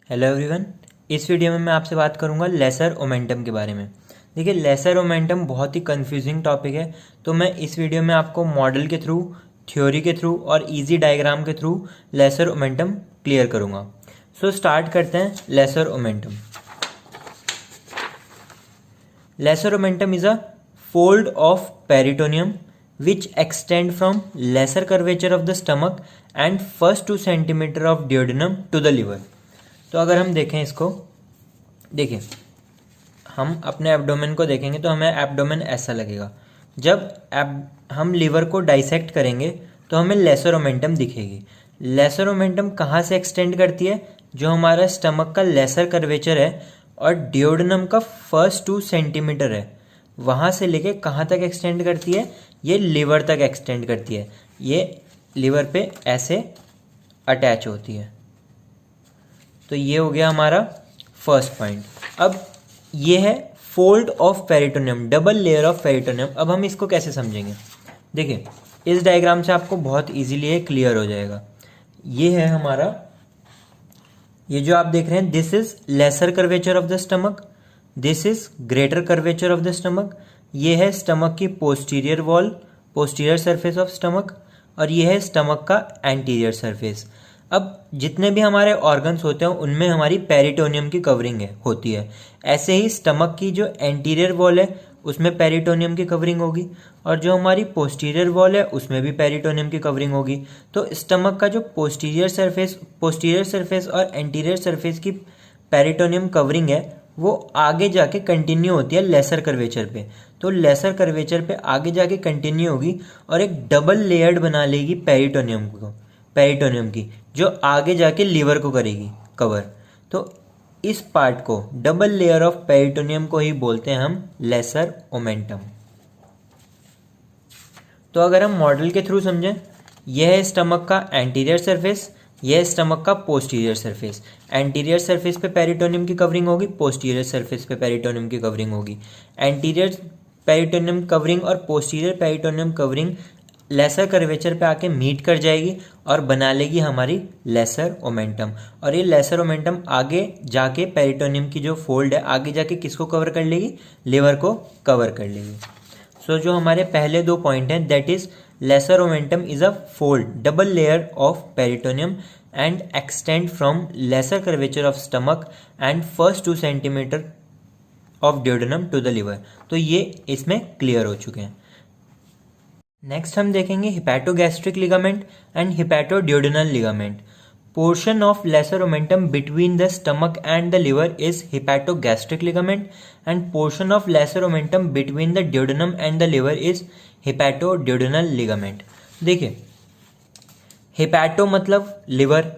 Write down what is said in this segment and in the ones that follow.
Hello everyone. इस video में मैं आपसे बात करूंगा लेसर ओमेंटम के बारे में। देखिए, लेसर ओमेंटम बहुत ही कंफ्यूजिंग टॉपिक है, तो मैं इस वीडियो में आपको मॉडल के थ्रू, थ्योरी के थ्रू और इजी डायग्राम के थ्रू लेसर ओमेंटम क्लियर करूंगा। सो स्टार्ट करते हैं lesser omentum. Laser omentum is a fold of peritoneum which extend from lesser curvature of the stomach and first 2 centimeter of duodenum to the liver। तो अगर हम देखें इसको, देखिए हम अपने एब्डोमेन को देखेंगे तो हमें एब्डोमेन ऐसा लगेगा। जब हम लीवर को डाइसेक्ट करेंगे तो हमें लेसर ओमेंटम दिखेगी। लेसर ओमेंटम कहाँ से एक्सटेंड करती है? जो हमारा स्टमक का लेसर कर्वेचर है और डियोडेनम का फर्स्ट 2 सेंटीमीटर है, वहाँ से लेके कहाँ तक एक्सटेंड करती है? ये लीवर तक एक्सटेंड करती है। ये लीवर पे ऐसे अटैच होती है। तो ये हो गया हमारा फर्स्ट पॉइंट। अब ये है fold of peritoneum, double layer of peritoneum. अब हम इसको कैसे समझेंगे? देखिए, इस डायग्राम से आपको बहुत इजीली ये क्लियर हो जाएगा। ये है हमारा, ये जो आप देख रहे हैं, this is lesser curvature of the stomach, this is greater curvature of the stomach. ये है स्टमक की posterior wall, posterior surface of stomach, और ये है स्टमक का एंटीरियर सरफेस। अब जितने भी हमारे ऑर्गन्स होते हैं उनमें हमारी पेरिटोनियम की कवरिंग होती है। ऐसे ही स्टमक की जो एंटीरियर वॉल है उसमें पेरिटोनियम की कवरिंग होगी, और जो हमारी पोस्टीरियर वॉल है उसमें भी पेरिटोनियम की कवरिंग होगी। तो स्टमक का जो पोस्टीरियर सरफेस और एंटीरियर सरफेस की पेरिटोनियम कवरिंग है वो आगे जाके कंटिन्यू होती है लेसर कर्वेचर पे। तो लेसर कर्वेचर पे आगे जाके कंटिन्यू होगी और एक डबल लेयर्ड बना लेगी पेरिटोनियम की, जो आगे जाके लीवर को करेगी कवर। तो इस पार्ट को, डबल लेयर ऑफ पेरिटोनियम को ही बोलते हैं हम लेसर ओमेंटम। तो अगर हम मॉडल के थ्रू समझें, यह है स्टमक का एंटीरियर सरफेस, यह है स्टमक का पोस्टीरियर सरफेस। एंटीरियर सरफेस पे पेरिटोनियम की कवरिंग होगी, पोस्टीरियर सरफेस पे पेरिटोनियम की कवरिंग होगी। एंटीरियर पेरिटोनियम कवरिंग और posterior peritoneum covering lesser curvature पे आके मीट कर जाएगी और बना लेगी हमारी लेसर ओमेंटम। और ये लेसर ओमेंटम आगे जाके पेरिटोनियम की जो फोल्ड है आगे जाके किसको कवर कर लेगी? लीवर को कवर कर लेगी। सो जो हमारे पहले दो पॉइंट हैं, that is lesser omentum is a fold, double layer of peritoneum and extend from lesser curvature of stomach and first 2 centimeter of duodenum to the liver. तो ये इसमें क्लियर हो चुके हैं। नेक्स्ट हम देखेंगे hepatogastric ligament and hepatoduodenal ligament. Portion of lesser omentum between the stomach and the liver is hepatogastric ligament and portion of lesser omentum between the duodenum and the liver is hepatoduodenal ligament. देखिए, hepato मतलब liver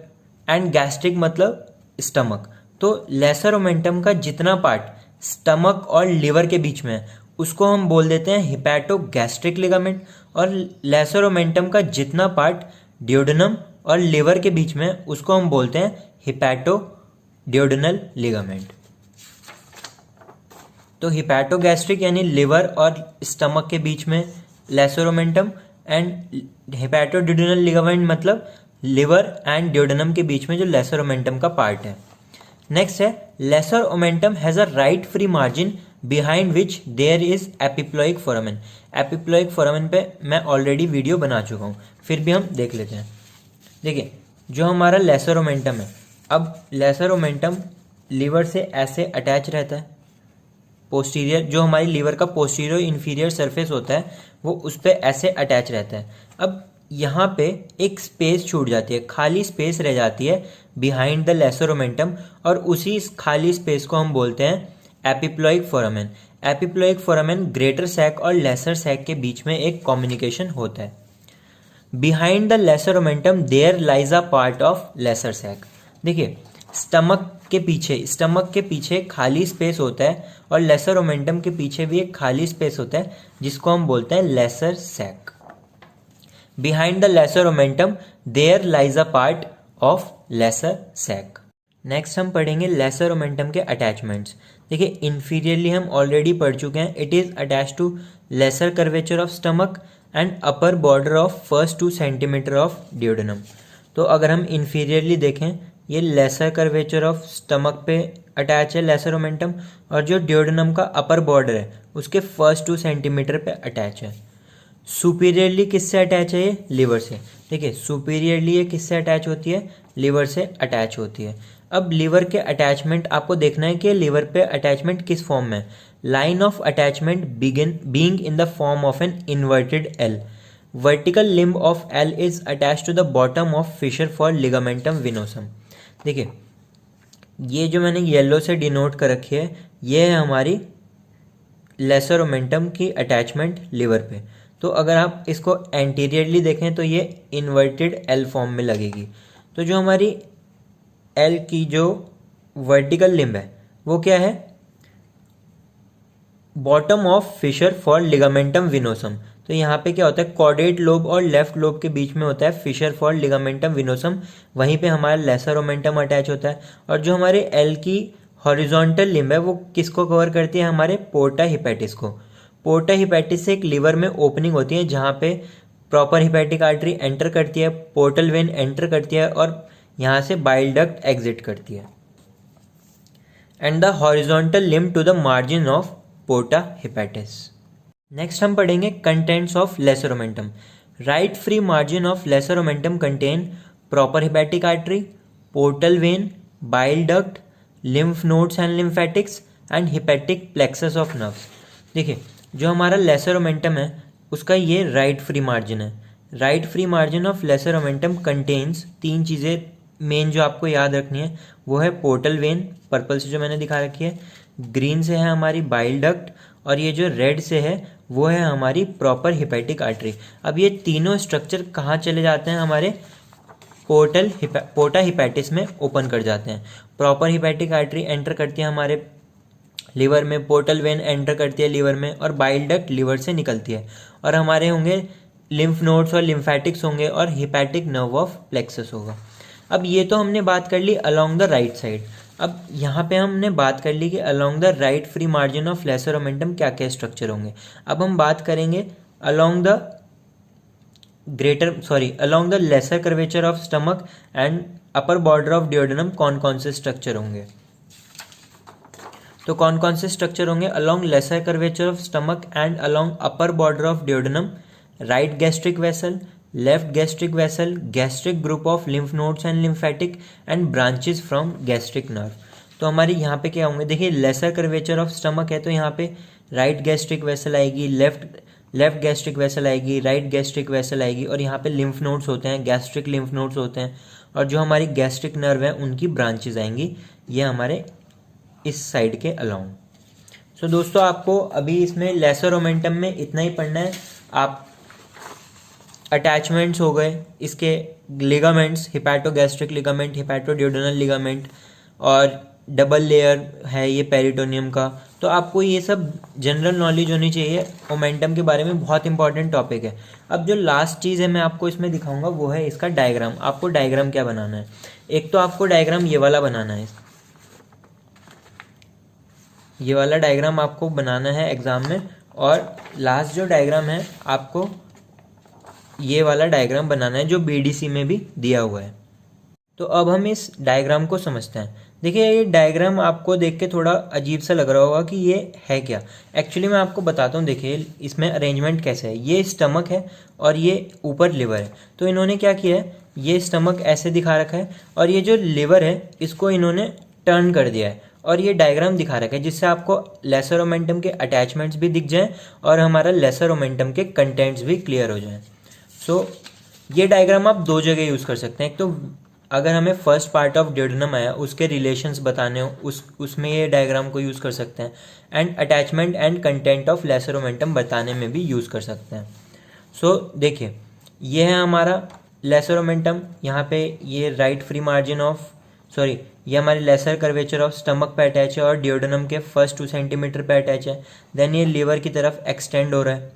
and gastric मतलब stomach. तो lesser omentum का जितना part stomach और liver के बीच में है उसको हम बोल देते हैं हिपैटोगैस्ट्रिक लिगामेंट, और लेसर ओमेंटम का जितना पार्ट डियोडेनम और लिवर के बीच में है उसको हम बोलते हैं हिपैटोड्यूडेनल लिगामेंट। तो हिपैटोगैस्ट्रिक यानी लिवर और स्टमक के बीच में lesser omentum, and hepatoduodenal ligament मतलब लिवर एंड डियोडेनम के बीच में जो लेसर ओमेंटम का पार्ट है। नेक्स्ट है lesser omentum has a right free margin behind which there is epiploic foramen. Epiploic foramen पे मैं ऑलरेडी वीडियो बना चुका हूँ, फिर भी हम देख लेते हैं। देखिए, जो हमारा लेसर ओमेंटम है, अब लेसर ओमेंटम लीवर से ऐसे अटैच रहता है। पोस्टीरियर, जो हमारी लीवर का पोस्टीरियर इन्फीरियर सरफेस होता है वो उस पर ऐसे अटैच रहता है। अब यहाँ पे एक स्पेस छूट जाती है, खाली स्पेस रह जाती है बिहाइंड द लेसर ओमेंटम, और उसी खाली स्पेस को हम बोलते हैं epiploic foramen. Epiploic foramen greater sac और लेसर सैक के बीच में एक कम्युनिकेशन होता है। Behind the lesser omentum there lies a part of lesser sac. देखिए, स्टमक के पीछे खाली स्पेस होता है और लेसर ओमेंटम के पीछे भी एक खाली स्पेस होता है जिसको हम बोलते हैं lesser sac. Behind the lesser omentum there lies a part of lesser sac. Next हम पढ़ेंगे लेसर ओमेंटम के अटैचमेंट्स। देखिए, इंफीरियरली हम ऑलरेडी पढ़ चुके हैं। It is attach to lesser curvature of stomach and upper border of first 2 centimeter of duodenum. तो अगर हम इंफीरियरली देखें, ये लेसर कर्वेचर ऑफ स्टमक पे अटैच है लेसर ओमेंटम, और जो ड्यूडेनम का अपर बॉर्डर है उसके फर्स्ट 2 सेंटीमीटर पे अटैच है। सुपीरियरली किससे अटैच है? ये लिवर से। देखिए सुपीरियरली ये किससे अटैच होती है? लिवर से अटैच होती है। अब लिवर के अटैचमेंट आपको देखना है कि लिवर पे अटैचमेंट किस फॉर्म में। Line of attachment being in the form of an inverted L. Vertical limb of L is attach to the bottom of fissure for ligamentum venosum. देखिए ये जो मैंने येलो से डिनोट कर रखी है ये है हमारी लेसर ओमेंटम की अटैचमेंट लिवर पे। तो अगर आप इसको एंटीरियरली देखें तो ये इन्वर्टेड एल फॉर्म में लगेगी। तो जो हमारी एल की जो वर्टिकल लिम्ब है वो क्या है? Bottom of fissure for ligamentum venosum. तो यहाँ पे क्या होता है? कॉर्डेट लोब और लेफ्ट लोब के बीच में होता है फिशर फॉर लिगामेंटम विनोसम, वहीं पे हमारा लेसर ओमेंटम अटैच होता है। और जो हमारे एल की हॉरिजॉन्टल लिम्ब है वो किसको कवर करती है? हमारे पोर्टा हिपैटिस को। पोर्टा हिपैटिस से एक लिवर में ओपनिंग होती है जहाँ पे प्रॉपर हिपैटिक आर्टरी एंटर करती है, पोर्टल वेन एंटर करती है और यहाँ से बाइल डक्ट एग्जिट करती है। And the horizontal limb to the margin of porta hepatis. Next हम पढ़ेंगे contents of lesser omentum. Right free margin of lesser omentum contain proper hepatic artery, portal vein, bile duct, lymph nodes and lymphatics and hepatic plexus of nerves. देखिए जो हमारा lesser omentum है उसका ये right free margin है। Right free margin of lesser omentum contains 3 चीज़ें main जो आपको याद रखनी है वो है पोर्टल वेन, पर्पल से जो मैंने दिखा रखी है, ग्रीन से है हमारी बाइल डक्ट, और ये जो रेड से है वो है हमारी प्रॉपर हिपैटिक आर्टरी। अब ये तीनों स्ट्रक्चर कहाँ चले जाते हैं? हमारे पोर्टा हिपैटिस में ओपन कर जाते हैं। प्रॉपर हिपैटिक आर्टरी एंटर करती है हमारे लिवर में, पोर्टल वेन एंटर करती है लिवर में, और बाइल डक्ट लिवर से निकलती है, और हमारे होंगे लिम्फ नोड्स और लिम्फेटिक्स होंगे और हिपैटिक नर्व ऑफ प्लेक्सस होगा। अब ये तो हमने बात कर ली अलोंग द राइट साइड। अब यहाँ पे हमने बात कर ली कि along the right free margin of lesser omentum क्या क्या स्ट्रक्चर होंगे। अब हम बात करेंगे along the along the lesser curvature of stomach and upper border of duodenum कौन कौन से स्ट्रक्चर होंगे। तो कौन कौन से स्ट्रक्चर होंगे? Along lesser curvature of stomach and along upper border of duodenum right gastric vessel, left gastric vessel, gastric group of lymph nodes and lymphatic and branches from gastric nerve. तो हमारी यहाँ पे क्या होंगे? देखिए लेसर कर्वेचर ऑफ स्टमक है तो यहाँ पे राइट गैस्ट्रिक वेसल आएगी, लेफ्ट गैस्ट्रिक वेसल आएगी, राइट गैस्ट्रिक वेसल आएगी, और यहाँ पे लिम्फ नोड्स होते हैं, गैस्ट्रिक लिम्फ नोड्स होते हैं, और जो हमारी गैस्ट्रिक नर्व है उनकी ब्रांचेज आएंगी ये हमारे इस साइड के अलोंग। सो दोस्तों आपको अभी इसमें लेसर ओमेंटम में इतना ही पढ़ना है। आप अटैचमेंट्स हो गए, इसके लिगामेंट्स, हिपैटोगैस्ट्रिक लिगामेंट, हिपैटोड्यूडेनल लिगामेंट, और डबल लेयर है ये पेरिटोनियम का। तो आपको ये सब जनरल नॉलेज होनी चाहिए ओमेंटम के बारे में, बहुत इंपॉर्टेंट टॉपिक है। अब जो लास्ट चीज़ है मैं आपको इसमें दिखाऊंगा वो है इसका डायग्राम। आपको डायग्राम क्या बनाना है? एक तो आपको डायग्राम ये वाला बनाना है, ये वाला डायग्राम आपको बनाना है एग्जाम में, और लास्ट जो डायग्राम है आपको ये वाला डायग्राम बनाना है जो बीडीसी में भी दिया हुआ है। तो अब हम इस डायग्राम को समझते हैं। देखिए ये डायग्राम आपको देख के थोड़ा अजीब सा लग रहा होगा कि ये है क्या। एक्चुअली मैं आपको बताता हूँ, देखिए इसमें अरेंजमेंट कैसे है। ये स्टमक है और ये ऊपर लिवर है। तो इन्होंने क्या किया है, ये स्टमक ऐसे दिखा रखा है और ये जो लिवर है इसको इन्होंने टर्न कर दिया है, और ये डायग्राम दिखा रखा है जिससे आपको लेसर ओमेंटम के अटैचमेंट्स भी दिख जाएं और हमारा लेसर ओमेंटम के कंटेंट्स भी क्लियर हो जाएं। सो ये डायग्राम आप 2 जगह यूज़ कर सकते हैं। एक तो अगर हमें फर्स्ट पार्ट ऑफ डियोडेनम आया उसके रिलेशंस बताने हो उसमें ये डायग्राम को यूज़ कर सकते हैं, and attachment and content of lesser omentum बताने में भी यूज़ कर सकते हैं। सो देखिए ये है हमारा लेसर ओमेंटम, यहाँ पे ये राइट फ्री मार्जिन ऑफ ये हमारे लेसर कर्वेचर ऑफ स्टमक पे अटैच है और डियोडेनम के फर्स्ट 2 सेंटीमीटर पे अटैच है। देन ये लीवर की तरफ एक्सटेंड हो रहा है,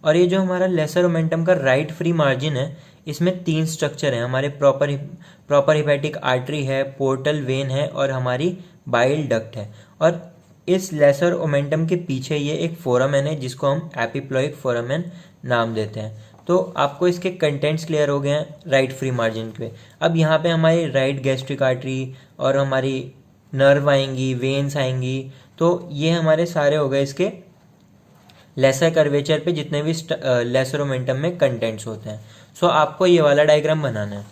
और ये जो हमारा लेसर ओमेंटम का राइट फ्री मार्जिन है इसमें 3 स्ट्रक्चर हैं हमारे। प्रॉपर हिपैटिक आर्टरी है, पोर्टल वेन है और हमारी बाइल डक्ट है। और इस लेसर ओमेंटम के पीछे ये एक फोरामेन है जिसको हम एपिप्लॉइक फोरामेन नाम देते हैं। तो आपको इसके कंटेंट्स क्लियर हो गए हैं राइट फ्री मार्जिन पे। अब यहाँ पे हमारी राइट गैस्ट्रिक आर्टरी और हमारी नर्व आएंगी, वेन्स आएंगी, तो ये हमारे सारे हो गए इसके लेसर कर्वेचर पे जितने भी लेसर ओमेंटम में कंटेंट्स होते हैं। सो आपको ये वाला डायग्राम बनाना है।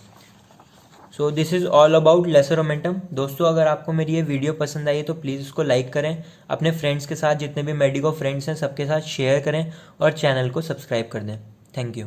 So this is all about lesser omentum. दोस्तों अगर आपको मेरी ये वीडियो पसंद आई है तो प्लीज़ इसको लाइक करें, अपने फ्रेंड्स के साथ, जितने भी मेडिको फ्रेंड्स हैं सबके साथ शेयर करें और चैनल को सब्सक्राइब कर दें। Thank you.